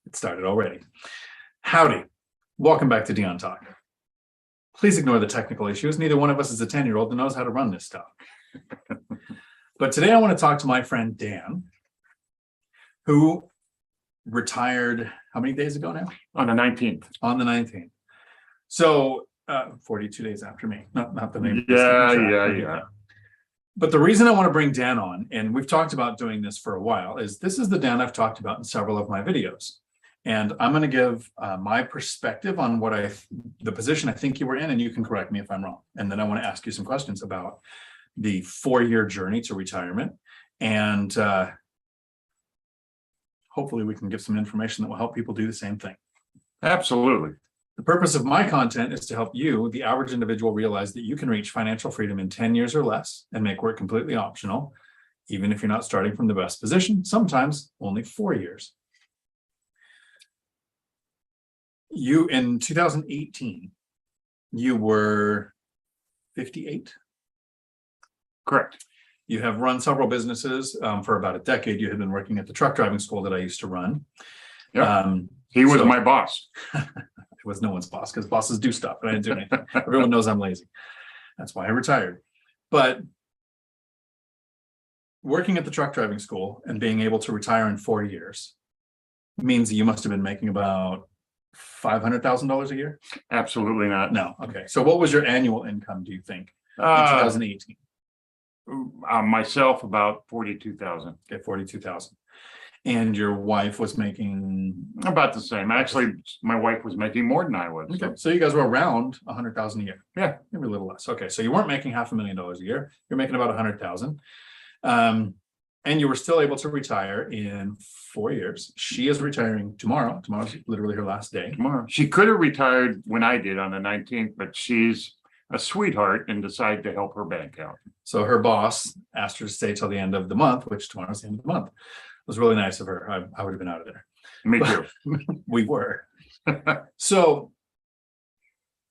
It started already. Howdy. Welcome back to Dion Talk. Please ignore the technical issues. Neither one of us is a 10-year-old that knows how to run this stuff. But today I want to talk to my friend Dan, who retired how many days ago now? On the 19th. On the 19th. So 42 days after me. Not the name. Yeah. But the reason I want to bring Dan on, and we've talked about doing this for a while, is this is the Dan I've talked about in several of my videos. And I'm going to give my perspective on the position I think you were in, and you can correct me if I'm wrong. And then I want to ask you some questions about the 4-year journey to retirement. And hopefully we can give some information that will help people do the same thing. Absolutely. The purpose of my content is to help you, the average individual, realize that you can reach financial freedom in 10 years or less and make work completely optional, even if you're not starting from the best position, sometimes only 4 years. You, in 2018, you were 58? Correct. You have run several businesses for about a decade. You had been working at the truck driving school that I used to run. Yep. He was my boss. It was no one's boss because bosses do stuff, and I didn't do anything. Everyone knows I'm lazy. That's why I retired. But working at the truck driving school and being able to retire in 4 years means that you must have been making about $500,000 a year? Absolutely not. No. Okay. So what was your annual income, do you think, in 2018? Myself, about 42,000. Okay, 42,000. And your wife was making about the same. Actually, my wife was making more than I was. Okay, so you guys were around 100,000 a year. Yeah, maybe a little less. Okay, so you weren't making $500,000 a year. You're making about 100,000, and you were still able to retire in 4 years. She is retiring tomorrow. Tomorrow's literally her last day. Tomorrow. She could have retired when I did on the 19th, but she's a sweetheart and decided to help her bank out. So her boss asked her to stay till the end of the month, which tomorrow's the end of the month. It was really nice of her. I would have been out of there. Me too. We were. So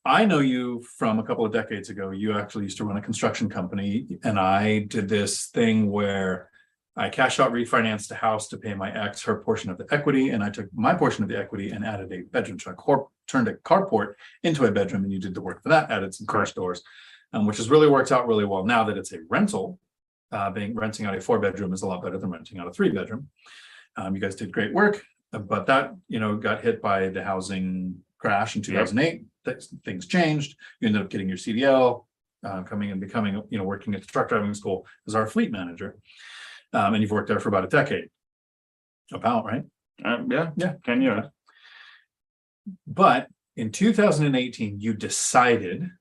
I know you from a couple of decades ago. You actually used to run a construction company, and I did this thing where I cash out refinanced a house to pay my ex her portion of the equity, and I took my portion of the equity and added a bedroom. So I turned a carport into a bedroom, and you did the work for that, added some car doors, which has really worked out really well. Now that it's a rental, renting out a 4-bedroom is a lot better than renting out a 3-bedroom. You guys did great work, but that got hit by the housing crash in 2008. Yep. Things changed. You ended up getting your CDL, coming and becoming working at the truck driving school as our fleet manager, and you've worked there for about a decade. About right? Yeah, 10 years. But in 2018, you decided.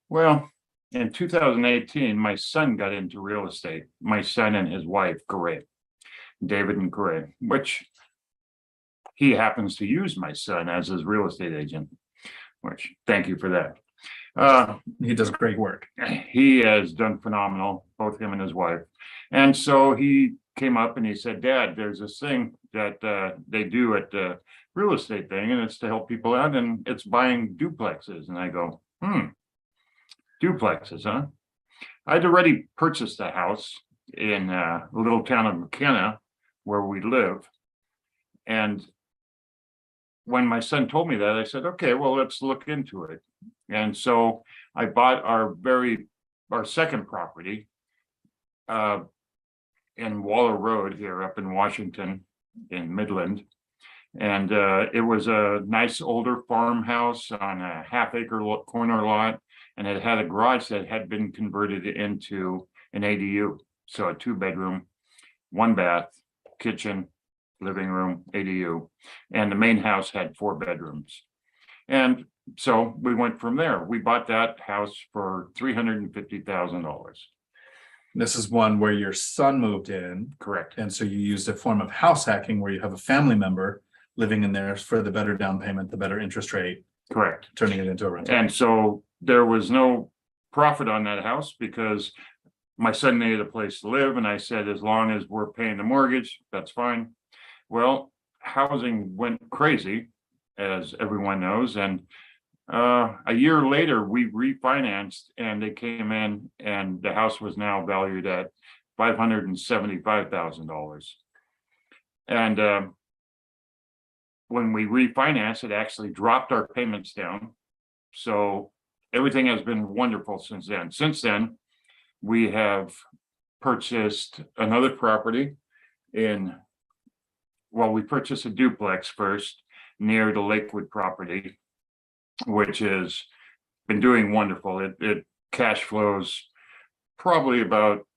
Well, in 2018, my son got into real estate. My son and his wife, David and Corey, which he happens to use my son as his real estate agent, which thank you for that. He does great work. He has done phenomenal, both him and his wife. And so he came up and he said, Dad, there's this thing that they do at the real estate thing, and it's to help people out, and it's buying duplexes. And I go, duplexes, huh? I'd already purchased a house in the little town of McKenna where we live. And when my son told me that, I said, okay, well, let's look into it. And so I bought our second property in Waller Road here up in Washington in Midland. And it was a nice older farmhouse on a half-acre corner lot. And it had a garage that had been converted into an ADU. So a 2-bedroom, 1-bath, kitchen, living room, ADU. And the main house had 4 bedrooms. And so we went from there. We bought that house for $350,000. This is one where your son moved in. Correct. And so you used a form of house hacking where you have a family member living in there for the better down payment, the better interest rate. Correct. Turning it into a rental. And so there was no profit on that house because my son needed a place to live. And I said, as long as we're paying the mortgage, that's fine. Well, housing went crazy, as everyone knows. And a year later, we refinanced and they came in and the house was now valued at $575,000. And when we refinanced, it actually dropped our payments down. So everything has been wonderful since then. Since then, we have purchased another property we purchased a duplex first near the Lakewood property, which has been doing wonderful. It cash flows probably about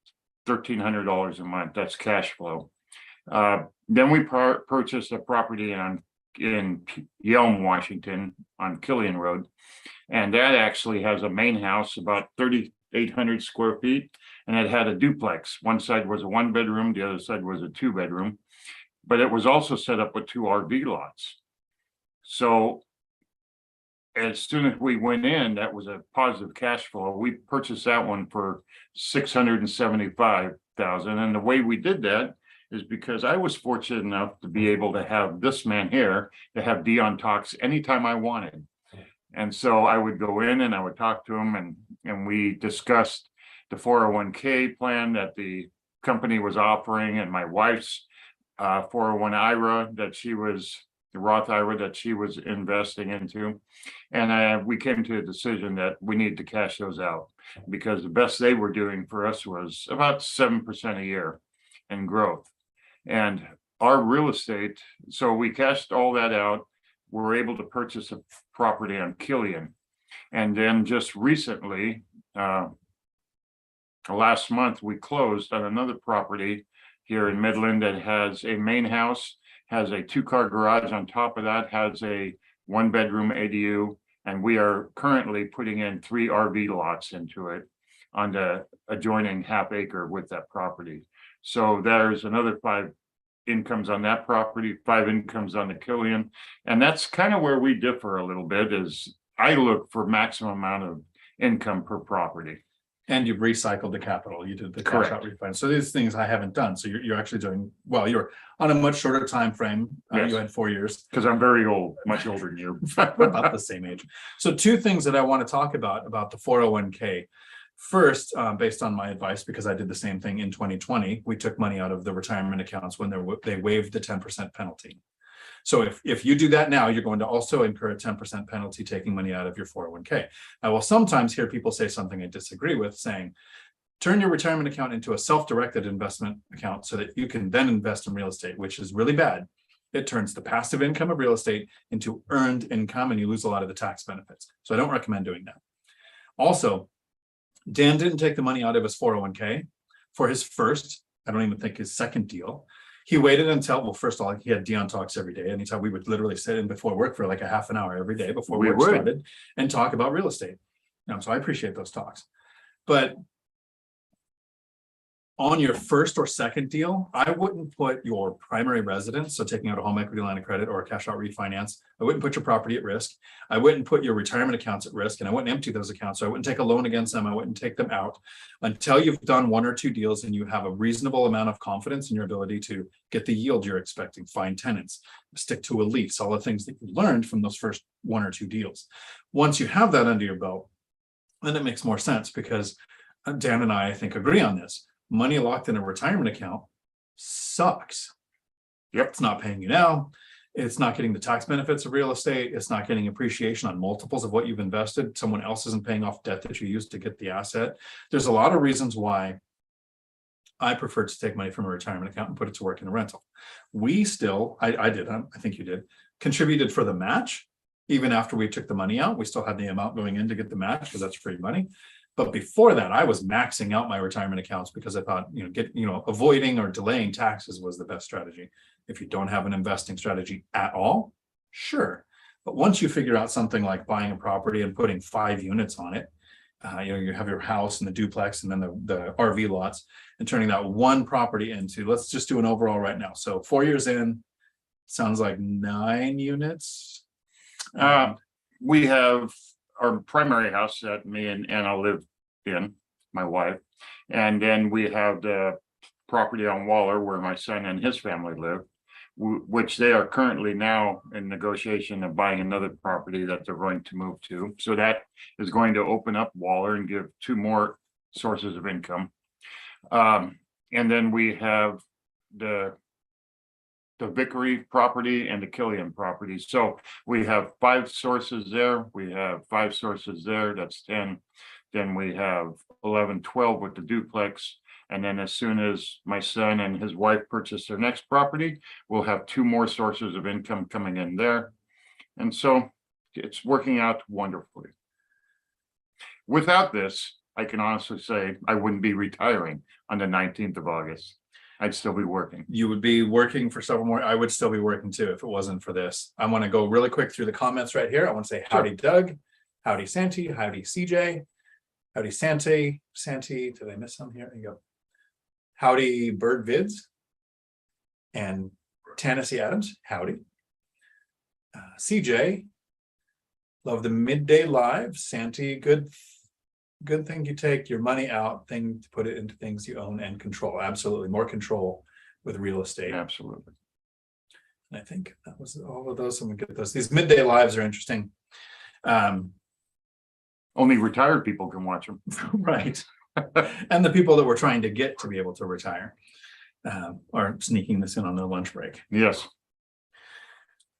$1,300 a month. That's cash flow. Then we purchased a property in Yelm, Washington, on Killian Road, and that actually has a main house about 3,800 square feet, and it had a duplex. One side was a 1-bedroom, the other side was a 2-bedroom, but it was also set up with 2 RV lots. So as soon as we went in, that was a positive cash flow. We purchased that one for $675,000, and the way we did that is because I was fortunate enough to be able to have this man here to have Dion Talks anytime I wanted. And so I would go in and I would talk to him, and we discussed the 401k plan that the company was offering, and my wife's 401 IRA the Roth IRA that she was investing into. And we came to a decision that we needed to cash those out, because the best they were doing for us was about 7% a year in growth. And our real estate, so we cashed all that out. We're able to purchase a property on Killian. And then just recently, last month, we closed on another property here in Midland that has a main house, has a 2-car garage on top of that, has a 1-bedroom ADU, and we are currently putting in 3 RV lots into it on the adjoining half acre with that property. So there's another 5 incomes on that property, 5 incomes on the Killian. And that's kind of where we differ a little bit, is I look for maximum amount of income per property. And you've recycled the capital. You did the cash out refinance. So these things I haven't done. So you're actually doing well. You're on a much shorter time frame. Yes. You had 4 years. Because I'm very old, much older than you. About the same age. So 2 things that I want to talk about the 401k. First, based on my advice, because I did the same thing in 2020, we took money out of the retirement accounts when they waived the 10% penalty. So if you do that now, you're going to also incur a 10% penalty taking money out of your 401k. I will sometimes hear people say something I disagree with, saying, turn your retirement account into a self-directed investment account so that you can then invest in real estate, which is really bad. It turns the passive income of real estate into earned income, and you lose a lot of the tax benefits. So I don't recommend doing that. Also, Dan didn't take the money out of his 401k for his first, I don't even think his second deal. He waited until, well, first of all, he had Dion Talks every day. Anytime we would literally sit in before work for like a half an hour every day before work started and talk about real estate. So I appreciate those talks. But on your first or second deal, I wouldn't put your primary residence, so taking out a home equity line of credit or a cash out refinance, I wouldn't put your property at risk. I wouldn't put your retirement accounts at risk, and I wouldn't empty those accounts. So I wouldn't take a loan against them. I wouldn't take them out until you've done 1 or 2 deals and you have a reasonable amount of confidence in your ability to get the yield you're expecting, find tenants, stick to a lease, all the things that you learned from those first 1 or 2 deals. Once you have that under your belt, then it makes more sense, because Dan and I think, agree on this. Money locked in a retirement account sucks. Yep. It's not paying you now. It's not getting the tax benefits of real estate. It's not getting appreciation on multiples of what you've invested. Someone else isn't paying off debt that you used to get the asset. There's a lot of reasons why I prefer to take money from a retirement account and put it to work in a rental. We still, I did, I think you did, contributed for the match. Even after we took the money out, we still had the amount going in to get the match, because that's free money. But before that, I was maxing out my retirement accounts, because I thought, avoiding or delaying taxes was the best strategy. If you don't have an investing strategy at all, sure. But once you figure out something like buying a property and putting 5 units on it, you have your house and the duplex and then the RV lots, and turning that one property into, let's just do an overall right now. So 4 years in, sounds like 9 units. We have our primary house that me and Anna live in, my wife. And then we have the property on Waller where my son and his family live, which they are currently now in negotiation of buying another property that they're going to move to. So that is going to open up Waller and give 2 more sources of income. And then we have the the Vickery property and the Killian property. So we have 5 sources there. We have 5 sources there. That's 10. Then we have 11, 12 with the duplex. And then as soon as my son and his wife purchase their next property, we'll have 2 more sources of income coming in there. And so it's working out wonderfully. Without this, I can honestly say I wouldn't be retiring on the 19th of August. I'd still be working. You would be working for several more. I would still be working too if it wasn't for this. I want to go really quick through the comments right here. I want to say howdy, Doug. Howdy, Santi. Howdy, CJ. Howdy, Santi. Santi, did I miss some here? There you go. Howdy, Bird Vids. And Tennessee Adams. Howdy. CJ. Love the midday live. Santi, good thing you take your money out, thing to put it into things you own and control. Absolutely. More control with real estate. Absolutely. And I think that was all of those. I'm gonna get those. These midday lives are interesting. Only retired people can watch them. Right. And the people that we're trying to get to be able to retire are sneaking this in on their lunch break. Yes.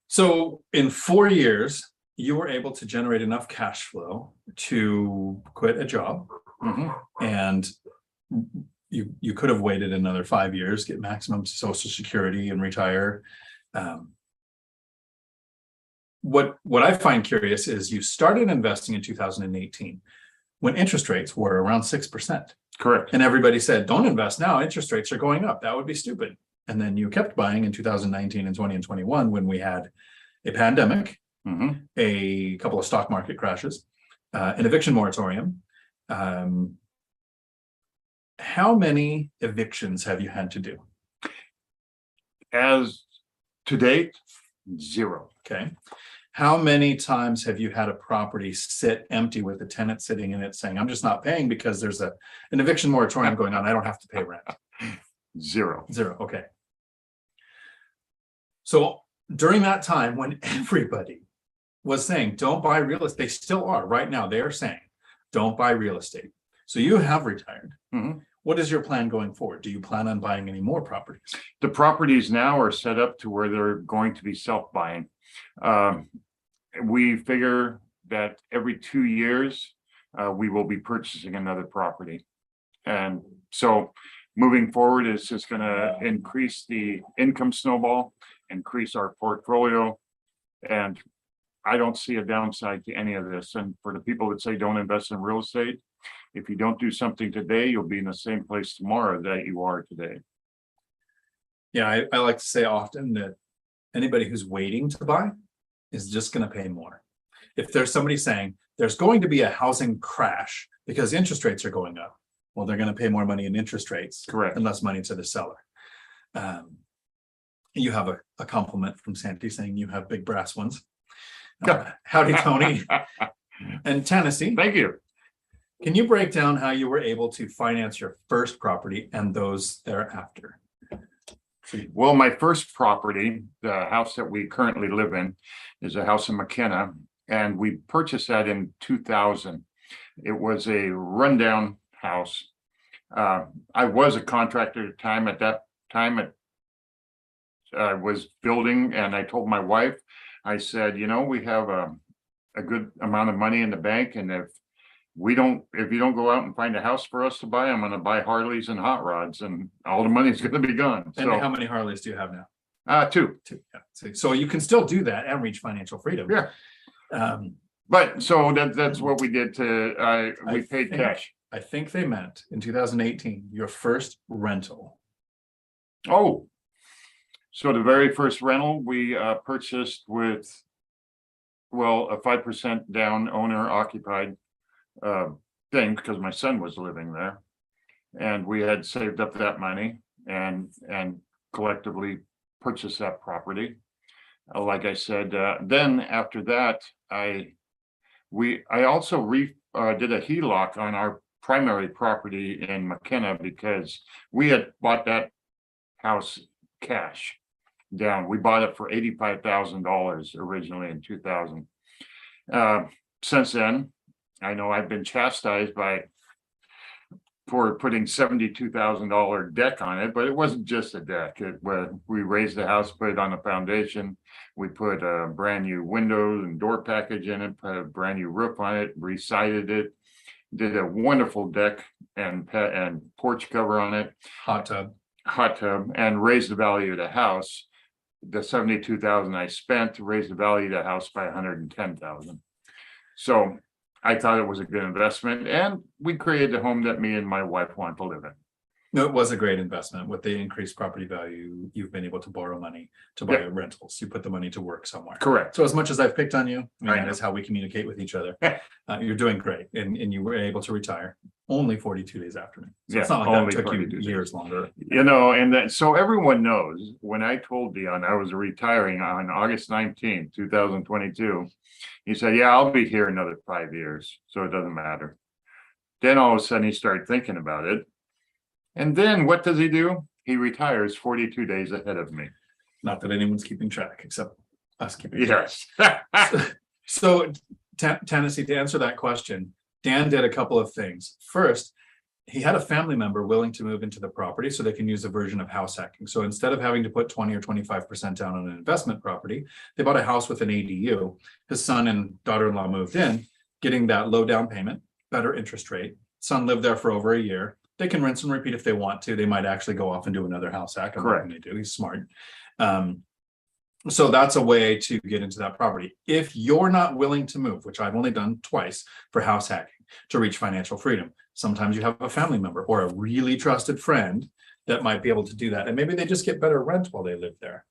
So in 4 years, you were able to generate enough cash flow to quit a job. And you could have waited another 5 years, get maximum Social Security and retire. What I find curious is you started investing in 2018 when interest rates were around 6%. Correct. And everybody said, don't invest now, interest rates are going up. That would be stupid. And then you kept buying in 2019 and 20 and 21 when we had a pandemic, a couple of stock market crashes, an eviction moratorium. How many evictions have you had to do? As to date, 0. Okay. How many times have you had a property sit empty with a tenant sitting in it saying, I'm just not paying because there's an eviction moratorium going on. I don't have to pay rent. 0. 0. Okay. So during that time when everybody was saying, don't buy real estate, they still are right now. They are saying, don't buy real estate. So you have retired. What is your plan going forward? Do you plan on buying any more properties? The properties now are set up to where they're going to be self-buying. We figure that every 2 years, we will be purchasing another property. And so moving forward, it's just going to increase the income snowball, increase our portfolio. And I don't see a downside to any of this. And for the people that say don't invest in real estate, if you don't do something today, you'll be in the same place tomorrow that you are today. Yeah, I like to say often that anybody who's waiting to buy is just going to pay more. If there's somebody saying there's going to be a housing crash because interest rates are going up, well, they're going to pay more money in interest rates. Correct. And less money to the seller. You have a compliment from Santi saying you have big brass ones. Howdy, Tony. And Tennessee. Thank you. Can you break down how you were able to finance your first property and those thereafter? Well, my first property, the house that we currently live in, is a house in McKenna, and we purchased that in 2000. It was a rundown house. I was a contractor at the time. At that time, I was building, and I told my wife, I said, you know, we have a good amount of money in the bank, and if you don't go out and find a house for us to buy, I'm going to buy Harleys and hot rods, and all the money's going to be gone. And so, how many Harleys do you have now? 2. Yeah. So you can still do that and reach financial freedom. Yeah. But so that's what we did we paid cash. I think they meant in 2018, your first rental. Oh, so the very first rental we purchased with, well, a 5% down owner occupied thing because my son was living there, and we had saved up that money and collectively purchased that property. Like I said, then after that, I also did a HELOC on our primary property in McKenna because we had bought that house cash down. We bought it for $85,000 originally in 2000. Since then, I know I've been chastised by for putting $72,000 deck on it, but it wasn't just a deck. We raised the house, put it on a foundation. We put brand new windows and door package in it, put a brand new roof on it, re-sided it, did a wonderful deck and porch cover on it, Hot tub. and raised the value of the house. The $72,000 I spent to raise the value of the house by $110,000. So I thought it was a good investment, and we created a home that me and my wife want to live in. No, it was a great investment. With the increased property value, you've been able to borrow money to buy rentals. You put the money to work somewhere. Correct. So as much as I've picked on you, I that know. is how we communicate with each other. You're doing great, and you were able to retire only 42 days after me. So it's Yeah, not like only that took you 42 days. years longer. And that, so everyone knows, when I told Dion I was retiring on August 19th, 2022, he said, yeah, I'll be here another 5 years, so it doesn't matter. Then all of a sudden he started thinking about it. And then what does he do? He retires 42 days ahead of me. Not that anyone's keeping track except us keeping track. Yes. So Tennessee, to answer that question, Dan did a couple of things. First, he had a family member willing to move into the property so they can use a version of house hacking. So instead of having to put 20 or 25% down on an investment property, they bought a house with an ADU. His son and daughter-in-law moved in, getting that low down payment, better interest rate. Son lived there for over a year. They can rinse and repeat if they want to. They might actually go off and do another house hack. Correct. They do. He's smart. So that's a way to get into that property. If you're not willing to move, which I've only done twice for house hacking to reach financial freedom, sometimes you have a family member or a really trusted friend that might be able to do that. And maybe they just get better rent while they live there.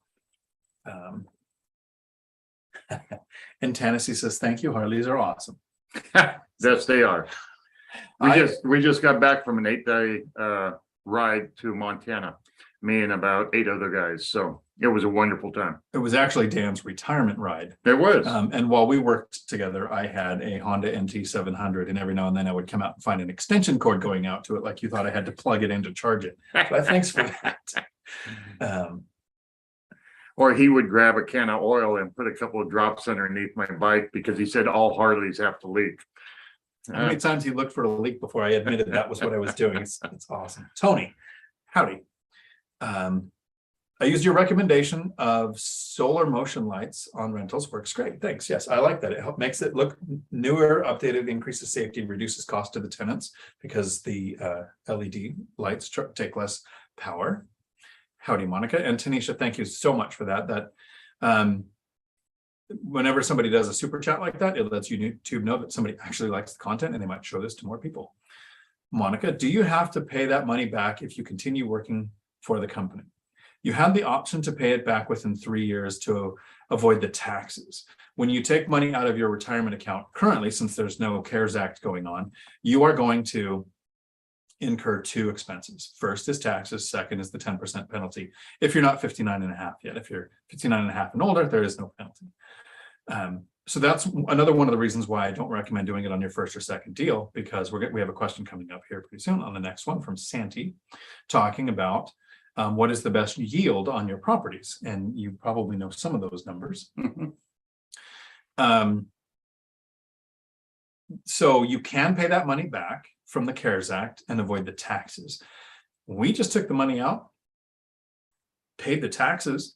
And Tennessee says, thank you. Harleys are awesome. Yes, they are. We just got back from an 8-day ride to Montana, me and about 8 other guys. So it was a wonderful time. It was actually Dan's retirement ride. It was. And while we worked together, I had a Honda NT 700, and every now and then I would come out and find an extension cord going out to it, like you thought I had to plug it in to charge it. But thanks for that. Or he would grab a can of oil and put a couple of drops underneath my bike because he said all Harleys have to leak. How many times he looked for a leak before I admitted that was what I was doing? It's awesome. Tony, howdy. I used your recommendation of solar motion lights on rentals. Works great. Thanks. Yes, I like that. It makes it look newer, updated, increases safety, reduces cost to the tenants because the LED lights take less power. Howdy, Monica. And Tanisha, thank you so much for that. Whenever somebody does a super chat like that, it lets YouTube know that somebody actually likes the content and they might show this to more people. Monica, do you have to pay that money back if you continue working for the company? You have the option to pay it back within 3 years to avoid the taxes. When you take money out of your retirement account currently, since there's no CARES Act going on, you are going to incur 2 expenses. First is taxes, second is the 10% penalty. If you're not 59 and a half yet, if you're 59 and a half and older, there is no penalty. So that's another one of the reasons why I don't recommend doing it on your first or second deal, because we have a question coming up here pretty soon on the next one from Santi, talking about what is the best yield on your properties, and you probably know some of those numbers. So you can pay that money back from the CARES Act and avoid the taxes. We just took the money out, paid the taxes,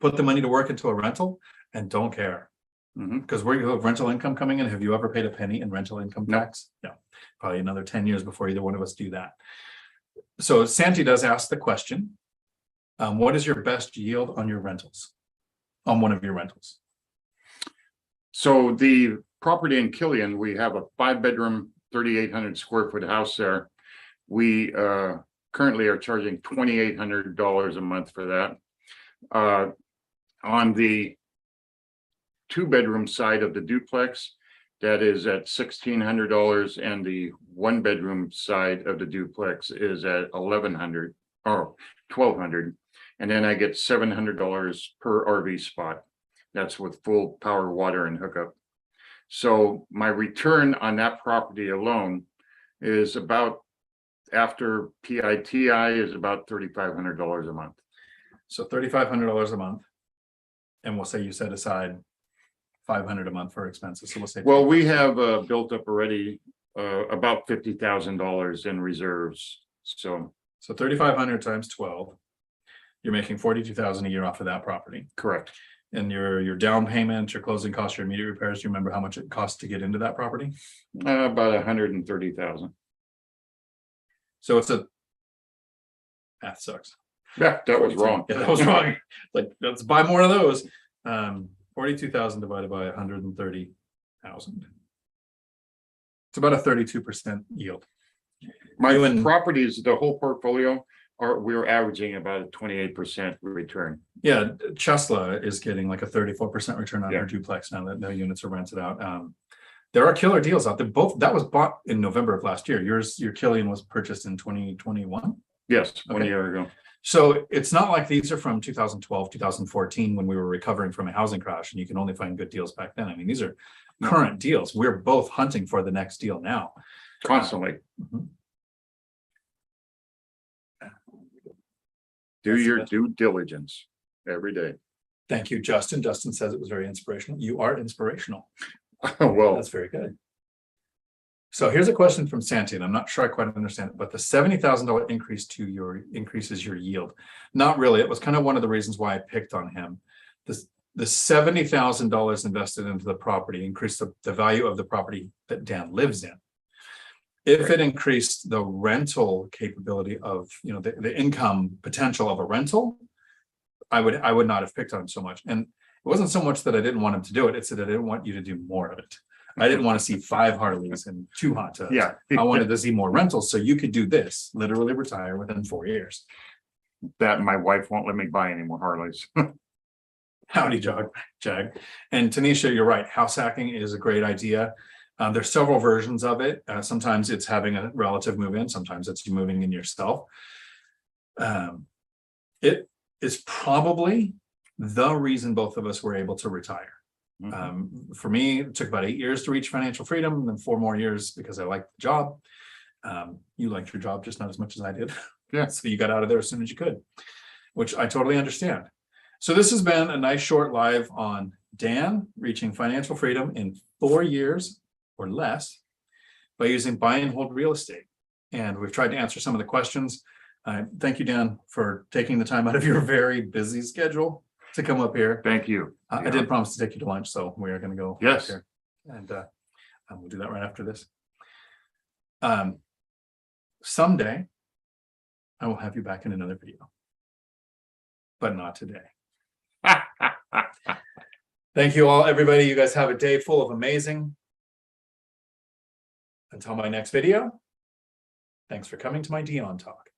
put the money to work into a rental, and don't care. Because where you have rental income coming in, have you ever paid a penny in rental income tax? No, probably another 10 years before either one of us do that. So Santi does ask the question, what is your best yield on your rentals, on one of your rentals? So the property in Killian, we have a 5-bedroom, 3,800 square foot house there. We currently are charging $2,800 a month for that. On the 2-bedroom side of the duplex, that is at $1,600, and the 1-bedroom side of the duplex is at $1,100 or $1,200, and then I get $700 per RV spot. That's with full power, water, and hookup. So my return on that property alone is about, after PITI, is about $3,500 a month. So $3,500 a month, and we'll say you set aside $500 a month for expenses. So we'll say, well, we have built up already About $50,000 in reserves. So, 3,500 times 12. You're making 42,000 a year off of that property. correct. And your down payment, your closing costs, your immediate repairs, do you remember how much it costs to get into that property? About 130,000. So it's a math sucks. Yeah, that was wrong. Yeah, that was wrong. Like, let's buy more of those. 42,000 divided by 130,000. It's about a 32% yield. My properties, the whole portfolio, we're averaging about a 28% return. Yeah, Chesla is getting like a 34% return on Yeah. her duplex now that no units are rented out. There are killer deals out there. Both that was bought in November of last year. Your Killian was purchased in 2021. Yes, 1 Okay. year ago. So it's not like these are from 2012, 2014, when we were recovering from a housing crash and you can only find good deals back then. I mean, these are current deals. We're both hunting for the next deal now. Constantly. Mhm. Do That's the your best. due diligence every day. Thank you, Justin. Justin says it was very inspirational. You are inspirational. Well, That's very good. So here's a question from Santi, and I'm not sure I quite understand it, but the $70,000 increase to increases your yield. Not really. It was kind of one of the reasons why I picked on him. The $70,000 invested into the property increased the value of the property that Dan lives in. If it increased the rental capability of, the income potential of a rental, I would not have picked on him so much. And it wasn't so much that I didn't want him to do it. It's that I didn't want you to do more of it. I didn't want to see 5 Harleys and 2 hot tubs. yeah. I wanted to see more rentals so you could do this, literally retire within 4 years. That my wife won't let me buy any more Harleys. Howdy, Jag. And Tanisha, you're right. House hacking is a great idea. There's several versions of it. Sometimes it's having a relative move in. Sometimes it's you moving in yourself. It is probably the reason both of us were able to retire. For me, it took about 8 years to reach financial freedom, and then 4 more years because I liked the job. You liked your job just not as much as I did. Yeah. So you got out of there as soon as you could, which I totally understand. So this has been a nice short live on Dan reaching financial freedom in 4 years or less by using buy and hold real estate. And we've tried to answer some of the questions. Thank you, Dan, for taking the time out of your very busy schedule to come up here. Thank you. I did promise to take you to lunch, so we are going to go. Yes. Here. And we'll do that right after this. Someday, I will have you back in another video, but not today. Thank you all, everybody. You guys have a day full of amazing. Until my next video, thanks for coming to my Dion Talk.